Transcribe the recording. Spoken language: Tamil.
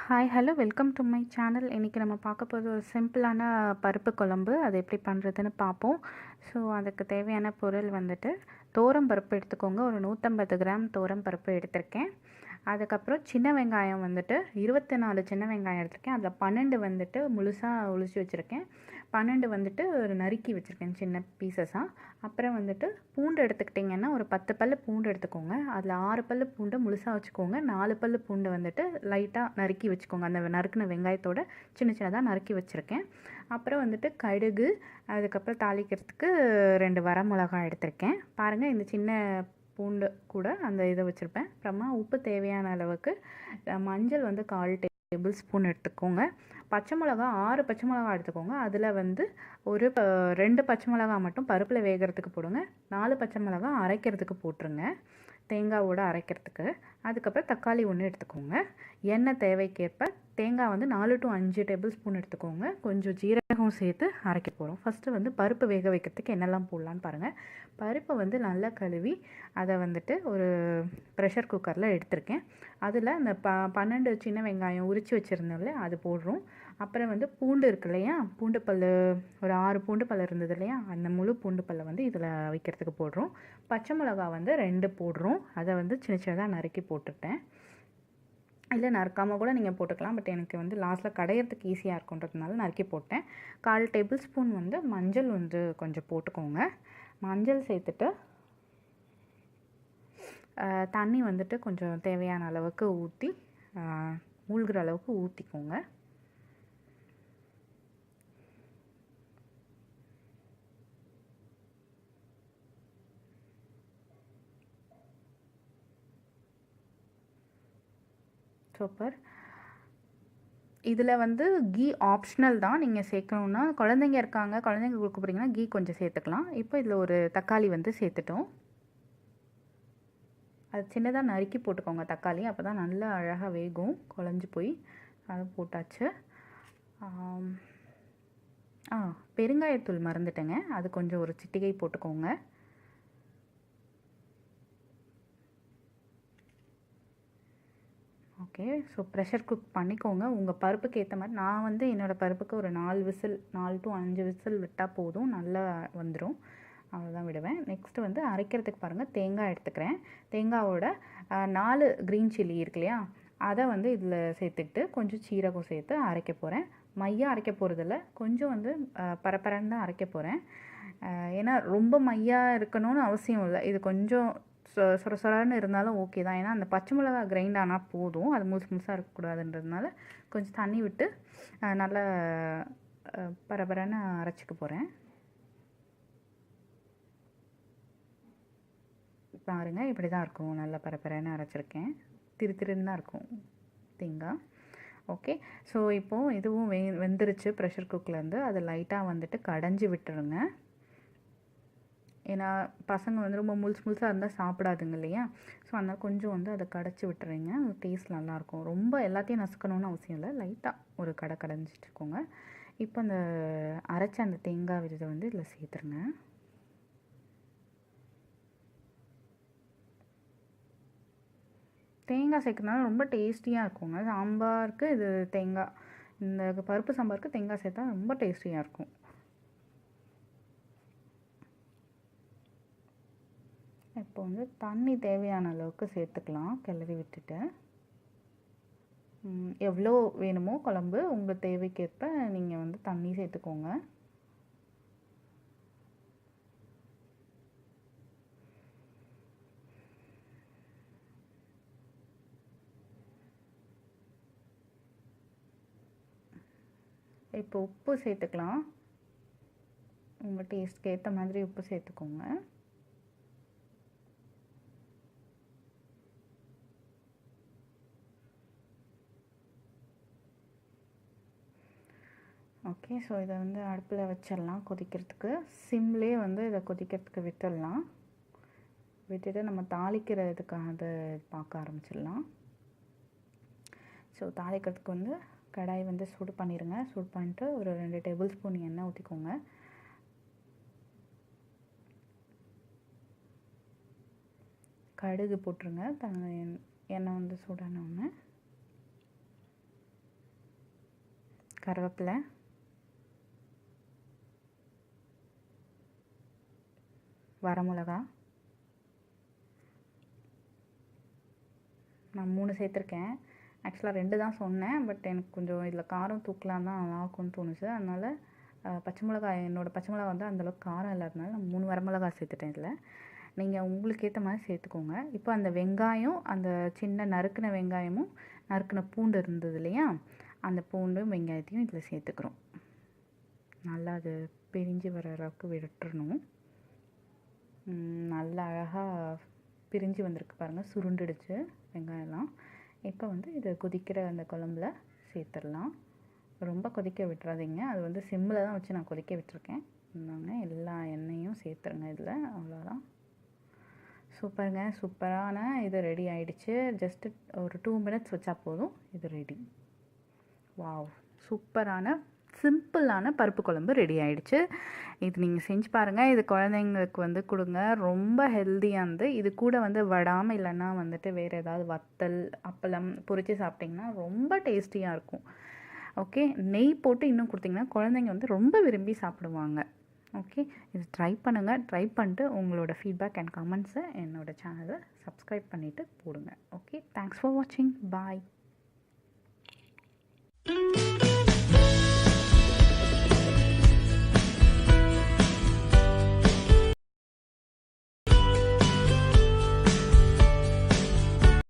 Hi hello welcome to my channel. இன்றைக்கி நம்ம பார்க்க போகிறது ஒரு சிம்பிளான பருப்பு குழம்பு. அது எப்படி பண்ணுறதுன்னு பார்ப்போம். ஸோ அதுக்கு தேவையான பொருள் வந்துட்டு தோரம் பருப்பு எடுத்துக்கோங்க. ஒரு 150 கிராம் தோரம் பருப்பு எடுத்திருக்கேன். அதுக்கப்புறம் சின்ன வெங்காயம் வந்துட்டு 24 சின்ன வெங்காயம் எடுத்திருக்கேன். அதில் 12 வந்துட்டு முழுசாக உளிச்சு வச்சுருக்கேன். 12 வந்துட்டு ஒரு நறுக்கி வச்சுருக்கேன் சின்ன பீசஸாக. அப்புறம் வந்துட்டு பூண்டு எடுத்துக்கிட்டிங்கன்னா ஒரு 10 பல் பூண்டு எடுத்துக்கோங்க. அதில் 6 பல் பூண்டை முழுசாக வச்சுக்கோங்க. 4 பல் பூண்டு வந்துட்டு லைட்டாக நறுக்கி வச்சுக்கோங்க. அந்த நறுக்கின வெங்காயத்தோட சின்ன சின்னதாக நறுக்கி வச்சுருக்கேன். அப்புறம் வந்துட்டு கடுகு, அதுக்கப்புறம் தாளிக்கிறதுக்கு 2 வரமிளகாய் எடுத்திருக்கேன். பாருங்கள், இந்த சின்ன பூண்டு கூட அந்த இதை வச்சுருப்பேன். அப்புறமா உப்பு தேவையான அளவுக்கு, மஞ்சள் வந்து 1/4 டேபிள் ஸ்பூன் எடுத்துக்கோங்க. பச்சை மிளகா 6 பச்சை மிளகா எடுத்துக்கோங்க. அதில் வந்து ஒரு 2 பச்சை மிளகா மட்டும் பருப்பில் வேகிறதுக்கு போடுங்க. 4 பச்சை மிளகா அரைக்கிறதுக்கு போட்டுருங்க, தேங்காவோடு அரைக்கிறதுக்கு. அதுக்கப்புறம் தக்காளி 1 எடுத்துக்கோங்க. எண்ணெய் தேவைக்கேற்ப. தேங்காய் வந்து 4 to 5 டேபிள் ஸ்பூன் எடுத்துக்கோங்க. கொஞ்சம் ஜீரகம் சேர்த்து அரைக்க போகிறோம். ஃபஸ்ட்டு வந்து பருப்பு வேக வைக்கிறதுக்கு என்னெல்லாம் போடலான்னு பாருங்கள். பருப்பை வந்து நல்லா கழுவி அதை வந்துட்டு ஒரு ப்ரெஷர் குக்கரில் எடுத்திருக்கேன். அதில் அந்த 12 சின்ன வெங்காயம் உரித்து வச்சுருந்தோம்ல, அது போடுறோம். அப்புறம் வந்து பூண்டு இருக்கு இல்லையா, பூண்டு பல் ஒரு 6 பூண்டு பல் இருந்தது இல்லையா, அந்த முழு பூண்டு பல்லை வந்து இதில் வைக்கிறதுக்கு போடுறோம். பச்சை மிளகா வந்து 2 போடுறோம். அதை வந்து சின்ன சின்னதாக நறுக்கி போட்டுட்டேன். இல்லை நறுக்காமல் கூட நீங்கள் போட்டுக்கலாம். பட் எனக்கு வந்து லாஸ்ட்டில் கடையிறதுக்கு ஈஸியாக இருக்குன்றதுனால நறுக்கி போட்டேன். 1/4 டேபிள் ஸ்பூன் வந்து மஞ்சள் வந்து கொஞ்சம் போட்டுக்கோங்க. மஞ்சள் சேர்த்துட்டு தண்ணி வந்துட்டு கொஞ்சம் தேவையான அளவுக்கு ஊற்றி, மூழ்கிற அளவுக்கு ஊற்றிக்கோங்க. சூப்பர். இதில் வந்து கீ ஆப்ஷனல் தான். நீங்கள் சேர்க்கணுன்னா, குழந்தைங்க இருக்காங்க, குழந்தைங்க கொடுக்க போகிறீங்கன்னா கீ கொஞ்சம் சேர்த்துக்கலாம். இப்போ இதில் ஒரு தக்காளி வந்து சேர்த்துட்டோம். அது சின்னதாக நறுக்கி போட்டுக்கோங்க தக்காளி, அப்போ தான் நல்லா அழகாக வேகும், குழஞ்சி போய். அதை போட்டாச்சு. பெருங்காயத்தூள் மறந்துட்டேங்க, அது கொஞ்சம் ஒரு சிட்டிகை போட்டுக்கோங்க. ஓகே. ஸோ ப்ரெஷர் குக் பண்ணிக்கோங்க உங்கள் பருப்புக்கு ஏற்ற மாதிரி. நான் வந்து என்னோடய பருப்புக்கு ஒரு 4 விசில், 4 to 5 விசில் விட்டால் போதும், நல்லா வந்துடும். அவ்வளோதான் விடுவேன். நெக்ஸ்ட்டு வந்து அரைக்கிறதுக்கு பாருங்கள், தேங்காய் எடுத்துக்கிறேன். தேங்காவோட 4 க்ரீன் சில்லி இருக்கு இல்லையா, அதை வந்து இதில் சேர்த்துக்கிட்டு கொஞ்சம் சீரகம் சேர்த்து அரைக்க போகிறேன். மையாக அரைக்க போகிறதில்ல, கொஞ்சம் வந்து பரப்பரன்னு தான் அரைக்க போகிறேன். ஏன்னா ரொம்ப மையாக இருக்கணும்னு அவசியம் இல்லை. இது கொஞ்சம் சொர சொரன்னு இருந்தாலும் ஓகே தான். ஏன்னா அந்த பச்சை மிளகா கிரைண்ட் ஆனால் போதும், அது முழுசு முழுசாக இருக்கக்கூடாதுன்றதுனால கொஞ்சம் தண்ணி விட்டு நல்லா பரபரன்னு அரைச்சிக்க போகிறேன். பாருங்கள், இப்படி தான் இருக்கும். நல்லா பரபரன்னு அரைச்சிருக்கேன். திருன்னு தான் இருக்கும் தேங்காய். ஓகே. ஸோ இப்போது இதுவும் வெந்துருச்சு ப்ரெஷர் குக்கர்லேருந்து. அதை லைட்டாக வந்துட்டு கடைஞ்சி விட்டுருங்க. ஏன்னா பசங்க வந்து ரொம்ப முழுசாக இருந்தால் சாப்பிடாதுங்க இல்லையா. ஸோ அதனால் கொஞ்சம் வந்து அதை கடைச்சி விட்டுறீங்க, டேஸ்ட் நல்லாயிருக்கும். ரொம்ப எல்லாத்தையும் நசுக்கணும்னு அவசியம் இல்லை, லைட்டாக ஒரு கடைஞ்சிட்டுக்கோங்க. இப்போ அந்த அரைச்ச அந்த தேங்காய் விதை வந்து இதில் சேர்த்துருங்க. தேங்காய் சேர்க்கறதுனால ரொம்ப டேஸ்டியாக இருக்குங்க சாம்பாருக்கு. இது தேங்காய், இந்த பருப்பு சாம்பாருக்கு தேங்காய் சேர்த்தா ரொம்ப டேஸ்டியாக இருக்கும். இப்போ வந்து தண்ணி தேவையான அளவுக்கு சேர்த்துக்கலாம், கிளறி விட்டுட்டு. எவ்வளோ வேணுமோ குழம்பு உங்கள் தேவைக்கேற்ப நீங்கள் வந்து தண்ணி சேர்த்துக்கோங்க. இப்போ உப்பு சேர்த்துக்கலாம், உங்கள் டேஸ்ட்க்கு ஏற்ற மாதிரி உப்பு சேர்த்துக்கோங்க. ஓகே. ஸோ இதை வந்து அடுப்பில் வச்சிடலாம் கொதிக்கிறதுக்கு. சிம்லேயே வந்து இதை கொதிக்கிறதுக்கு விட்டுடலாம். விட்டுட்டு நம்ம தாளிக்கிறதுக்காக அதை பார்க்க ஆரம்பிச்சிடலாம். ஸோ தாளிக்கிறதுக்கு வந்து கடாய் வந்து சூடு பண்ணிடுங்க. சூடு பண்ணிட்டு ஒரு 2 டேபிள் ஸ்பூன் எண்ணெய் ஊற்றிக்கோங்க. கடுகு போட்டுருங்க. எண்ணெய் வந்து சூடானோடனே கருவேப்பிலை, வரமிளகா, நான் 3 சேர்த்துருக்கேன். ஆக்சுவலாக 2 தான் சொன்னேன். பட் எனக்கு கொஞ்சம் இதில் காரம் தூக்கலாம் தான் நல்லாயிருக்கும்னு தோணுச்சு. அதனால் பச்சை மிளகாய், என்னோடய பச்சை மிளகா வந்து அந்தளவுக்கு காரம் இல்லாதனால நான் 3 வரமிளகா சேர்த்துட்டேன் இதில். நீங்கள் உங்களுக்கு ஏற்ற மாதிரி சேர்த்துக்கோங்க. இப்போ அந்த வெங்காயம், அந்த சின்ன நறுக்கின வெங்காயமும் நறுக்கின பூண்டு இருந்தது இல்லையா, அந்த பூண்டும் வெங்காயத்தையும் இதில் சேர்த்துக்கிறோம். நல்லா அது பிரிஞ்சு வர அளவுக்கு விட்டுறணும். நல்லா அழகாக பிரிஞ்சு வந்திருக்கு பாருங்கள், சுருண்டுடுச்சு வெங்காயம்லாம். இப்போ வந்து இதை கொதிக்கிற அந்த குழம்புல சேர்த்துடலாம். ரொம்ப கொதிக்க விட்டுறாதீங்க, அது வந்து சிம்மில் தான் வச்சு நான் கொதிக்க விட்டுருக்கேன். இந்தாங்க எல்லா எண்ணெயும் சேர்த்துருங்க இதில். அவ்வளோதான். சூப்பருங்க, சூப்பரான இது ரெடி ஆகிடுச்சு. ஜஸ்ட்டு ஒரு 2 மினிட்ஸ் வச்சா போதும், இது ரெடி. வாவ், சூப்பரான சிம்பிளான பருப்பு குழம்பு ரெடி ஆகிடுச்சு. இது நீங்கள் செஞ்சு பாருங்கள். இது குழந்தைங்களுக்கு வந்து கொடுங்க, ரொம்ப ஹெல்த்தியானது. இது கூட வந்து வடாமல் இல்லைன்னா வந்துட்டு வேறு ஏதாவது வத்தல், அப்பளம் பொரித்து சாப்பிட்டிங்கன்னா ரொம்ப டேஸ்டியாக இருக்கும். ஓகே, நெய் போட்டு இன்னும் கொடுத்திங்கன்னா குழந்தைங்க வந்து ரொம்ப விரும்பி சாப்பிடுவாங்க. ஓகே, இது ட்ரை பண்ணுங்கள். ட்ரை பண்ணிட்டு உங்களோட ஃபீட்பேக் அண்ட் கமெண்ட்ஸை என்னோடய சேனலை சப்ஸ்கிரைப் பண்ணிவிட்டு போடுங்க. ஓகே, தேங்க்ஸ் ஃபார் வாட்சிங். பாய்.